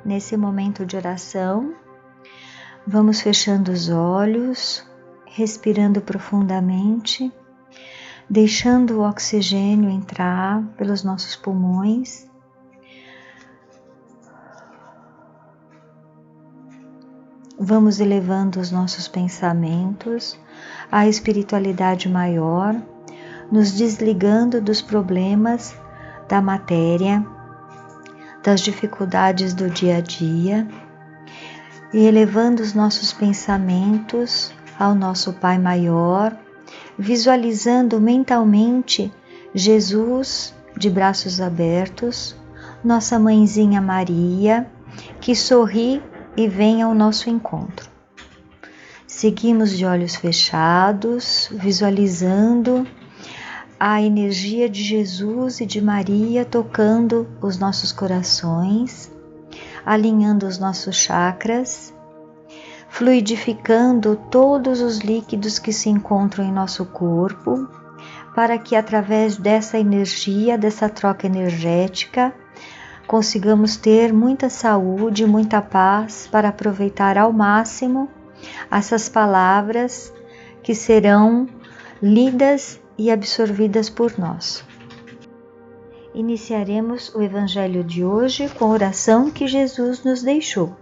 nesse momento de oração, vamos fechando os olhos, respirando profundamente, deixando o oxigênio entrar pelos nossos pulmões. Vamos elevando os nossos pensamentos à espiritualidade maior, nos desligando dos problemas da matéria, das dificuldades do dia a dia e elevando os nossos pensamentos ao nosso Pai Maior, visualizando mentalmente Jesus de braços abertos, nossa Mãezinha Maria, que sorri e vem ao nosso encontro. Seguimos de olhos fechados, visualizando a energia de Jesus e de Maria tocando os nossos corações, alinhando os nossos chakras, fluidificando todos os líquidos que se encontram em nosso corpo, para que através dessa energia, dessa troca energética, consigamos ter muita saúde, muita paz para aproveitar ao máximo essas palavras que serão lidas e absorvidas por nós. Iniciaremos o Evangelho de hoje com a oração que Jesus nos deixou.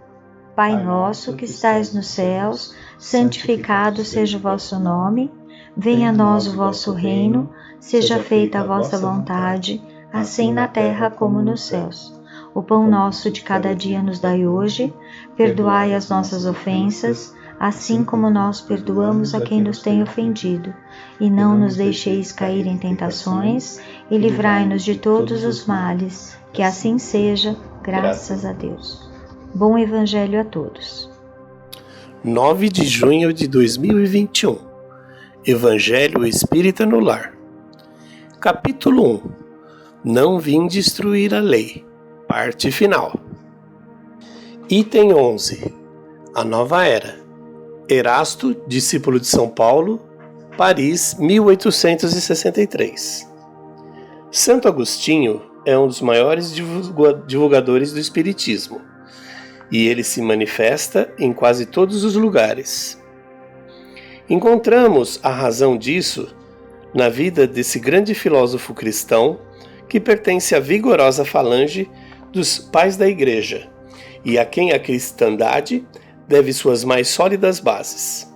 Pai nosso que estais nos céus, santificado seja o vosso nome, venha a nós o vosso reino, seja feita a vossa vontade, assim na terra como nos céus. O pão nosso de cada dia nos dai hoje, perdoai as nossas ofensas, assim como nós perdoamos a quem nos tem ofendido. E não nos deixeis cair em tentações, e livrai-nos de todos os males, que assim seja, graças a Deus. Bom Evangelho a todos. 9 de junho de 2021. Evangelho Espírita no Lar. Capítulo 1. Não vim destruir a lei. Parte final. Item 11. A Nova Era. Erasto, discípulo de São Paulo, Paris, 1863. Santo Agostinho é um dos maiores divulgadores do Espiritismo, e ele se manifesta em quase todos os lugares. Encontramos a razão disso na vida desse grande filósofo cristão que pertence à vigorosa falange dos pais da Igreja e a quem a cristandade deve suas mais sólidas bases.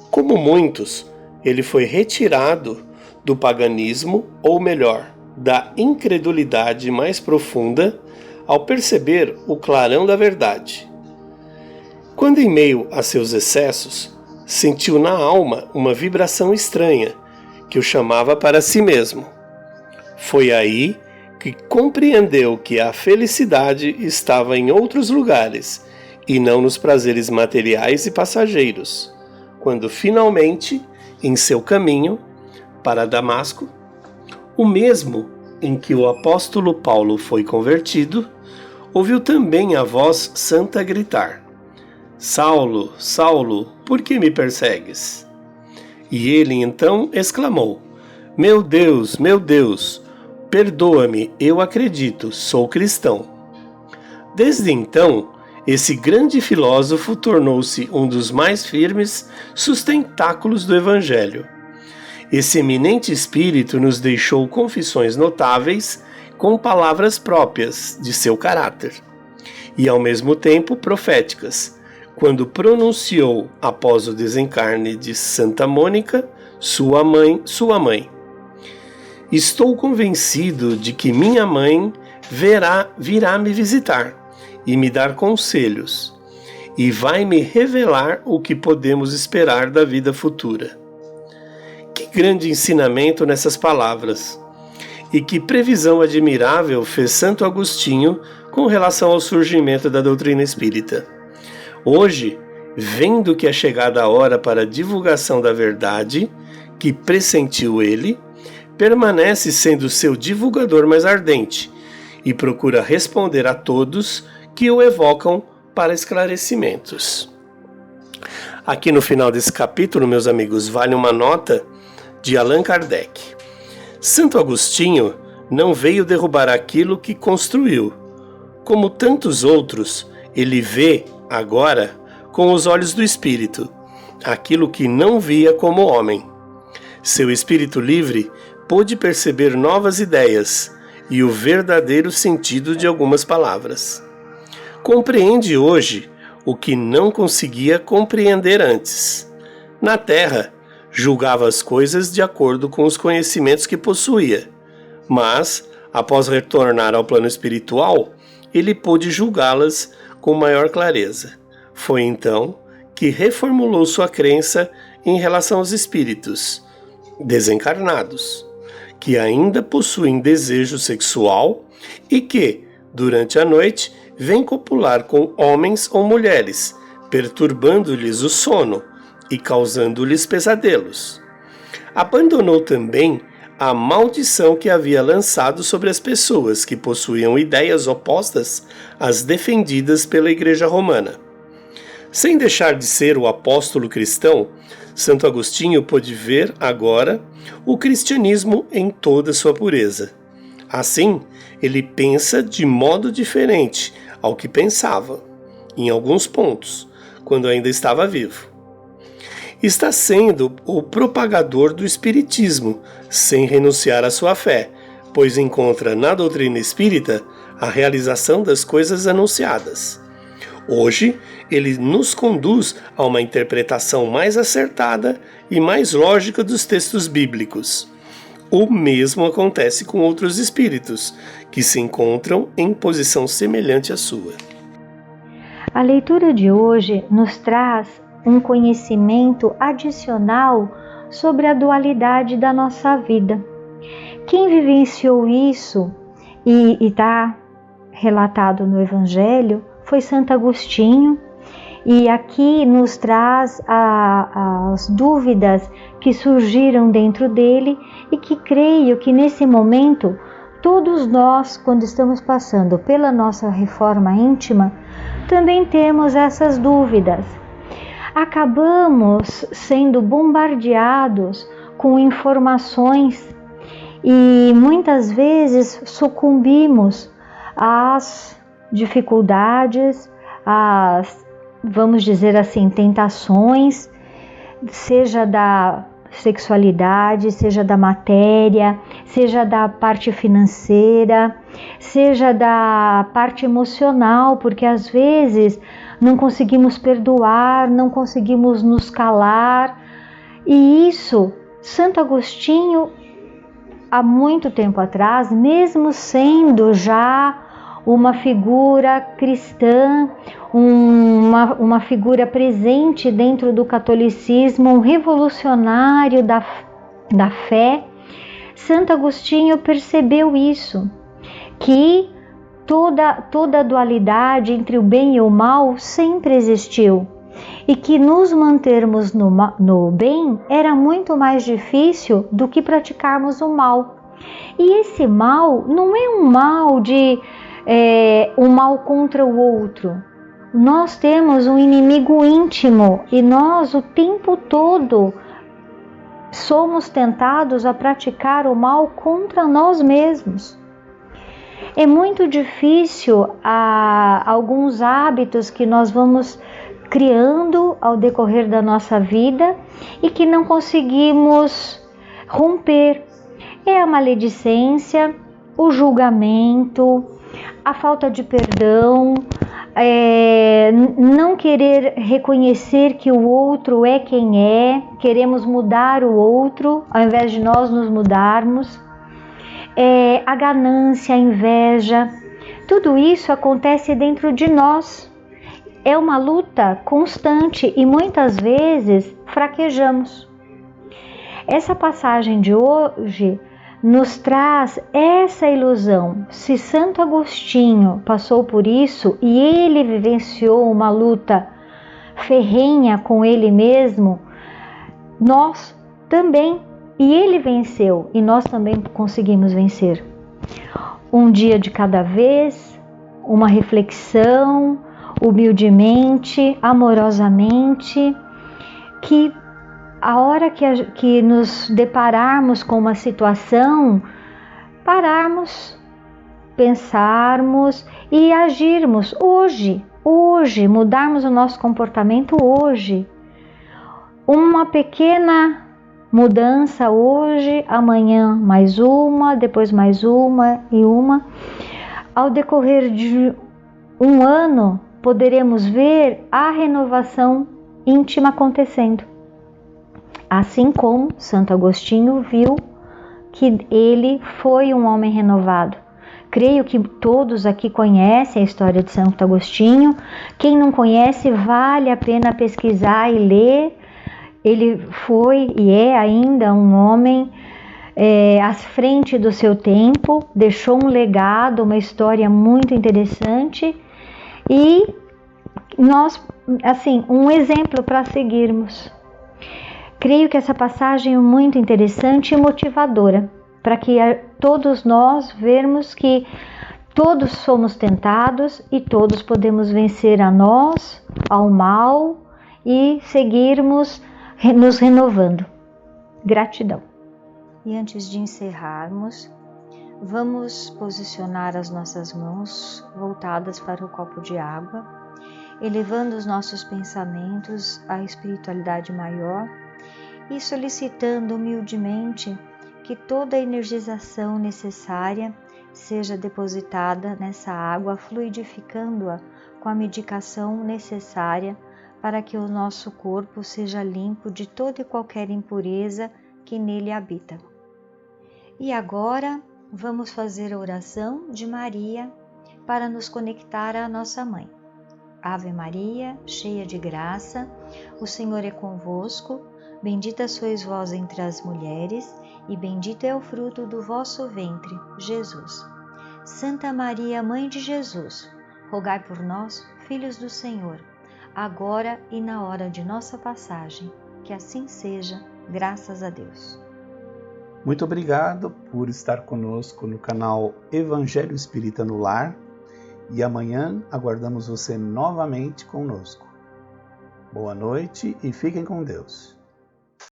Como muitos, ele foi retirado do paganismo, ou melhor, da incredulidade mais profunda, ao perceber o clarão da verdade. Quando em meio a seus excessos, sentiu na alma uma vibração estranha, que o chamava para si mesmo. Foi aí que compreendeu que a felicidade estava em outros lugares, e não nos prazeres materiais e passageiros, quando finalmente, em seu caminho para Damasco, o mesmo em que o apóstolo Paulo foi convertido, ouviu também a voz santa gritar: Saulo, Saulo, por que me persegues? E ele então exclamou: meu Deus, perdoa-me, eu acredito, sou cristão. Desde então, esse grande filósofo tornou-se um dos mais firmes sustentáculos do Evangelho. Esse eminente espírito nos deixou confissões notáveis com palavras próprias de seu caráter, e ao mesmo tempo proféticas, quando pronunciou, após o desencarne de Santa Mônica, sua mãe. Estou convencido de que minha mãe virá me visitar e me dar conselhos, e vai me revelar o que podemos esperar da vida futura. Que grande ensinamento nessas palavras! E que previsão admirável fez Santo Agostinho com relação ao surgimento da doutrina espírita. Hoje, vendo que é chegada a hora para a divulgação da verdade, que pressentiu ele, permanece sendo seu divulgador mais ardente e procura responder a todos que o evocam para esclarecimentos. Aqui no final desse capítulo, meus amigos, vale uma nota de Allan Kardec. Santo Agostinho não veio derrubar aquilo que construiu, Como tantos outros, ele vê, agora, com os olhos do Espírito, aquilo que não via como homem. Seu espírito livre pôde perceber novas ideias e o verdadeiro sentido de algumas palavras. Compreende hoje o que não conseguia compreender antes. Na Terra, julgava as coisas de acordo com os conhecimentos que possuía, mas, após retornar ao plano espiritual, ele pôde julgá-las com maior clareza. Foi então que reformulou sua crença em relação aos espíritos desencarnados, que ainda possuem desejo sexual e que, durante a noite, vêm copular com homens ou mulheres, perturbando-lhes o sono e causando-lhes pesadelos. Abandonou também a maldição que havia lançado sobre as pessoas que possuíam ideias opostas às defendidas pela Igreja Romana. Sem deixar de ser o apóstolo cristão, Santo Agostinho pôde ver agora o cristianismo em toda sua pureza. Assim, ele pensa de modo diferente ao que pensava, em alguns pontos, quando ainda estava vivo. Está sendo o propagador do espiritismo, sem renunciar à sua fé, pois encontra na doutrina espírita a realização das coisas anunciadas. Hoje, ele nos conduz a uma interpretação mais acertada e mais lógica dos textos bíblicos. O mesmo acontece com outros espíritos, que se encontram em posição semelhante à sua. A leitura de hoje nos traz um conhecimento adicional sobre a dualidade da nossa vida. Quem vivenciou isso e está relatado no Evangelho foi Santo Agostinho, e aqui nos traz as dúvidas que surgiram dentro dele e que creio que nesse momento todos nós, quando estamos passando pela nossa reforma íntima, também temos essas dúvidas. Acabamos sendo bombardeados com informações e muitas vezes sucumbimos às dificuldades, às, vamos dizer assim, tentações, seja da sexualidade, seja da matéria, seja da parte financeira, seja da parte emocional, porque às vezes não conseguimos perdoar, não conseguimos nos calar. E isso, Santo Agostinho, há muito tempo atrás, mesmo sendo já uma figura cristã, uma figura presente dentro do catolicismo, um revolucionário da fé, Santo Agostinho percebeu isso, que toda a dualidade entre o bem e o mal sempre existiu, e que nos mantermos no bem era muito mais difícil do que praticarmos o mal. E esse mal não é um mal um mal contra o outro. Nós temos um inimigo íntimo e nós o tempo todo somos tentados a praticar o mal contra nós mesmos. É muito difícil alguns hábitos que nós vamos criando ao decorrer da nossa vida e que não conseguimos romper. É a maledicência, o julgamento, a falta de perdão, não querer reconhecer que o outro é quem é, queremos mudar o outro ao invés de nós nos mudarmos, a ganância, a inveja, tudo isso acontece dentro de nós. É uma luta constante e muitas vezes fraquejamos. Essa passagem de hoje nos traz essa ilusão. Se Santo Agostinho passou por isso e ele vivenciou uma luta ferrenha com ele mesmo, nós também, e ele venceu, e nós também conseguimos vencer. Um dia de cada vez, uma reflexão, humildemente, amorosamente, que a hora que nos depararmos com uma situação, pararmos pensarmos e agirmos hoje, mudarmos o nosso comportamento hoje. Uma pequena mudança hoje, amanhã mais uma, depois mais uma e uma. Ao decorrer de um ano, poderemos ver a renovação íntima acontecendo. Assim como Santo Agostinho viu que ele foi um homem renovado. Creio que todos aqui conhecem a história de Santo Agostinho. Quem não conhece, vale a pena pesquisar e ler. Ele foi e é ainda um homem à frente do seu tempo, deixou um legado, uma história muito interessante e nós, assim, um exemplo para seguirmos. Creio que essa passagem é muito interessante e motivadora, para que todos nós vermos que todos somos tentados e todos podemos vencer a nós, ao mal e seguirmos nos renovando. Gratidão. E antes de encerrarmos, vamos posicionar as nossas mãos voltadas para o copo de água, elevando os nossos pensamentos à espiritualidade maior e solicitando humildemente que toda a energização necessária seja depositada nessa água, fluidificando-a com a medicação necessária para que o nosso corpo seja limpo de toda e qualquer impureza que nele habita. E agora vamos fazer a oração de Maria para nos conectar à nossa Mãe. Ave Maria, cheia de graça, o Senhor é convosco. Bendita sois vós entre as mulheres, e bendito é o fruto do vosso ventre, Jesus. Santa Maria, Mãe de Jesus, rogai por nós, filhos do Senhor, agora e na hora de nossa passagem. Que assim seja, graças a Deus. Muito obrigado por estar conosco no canal Evangelho Espírita no Lar, e amanhã aguardamos você novamente conosco. Boa noite e fiquem com Deus.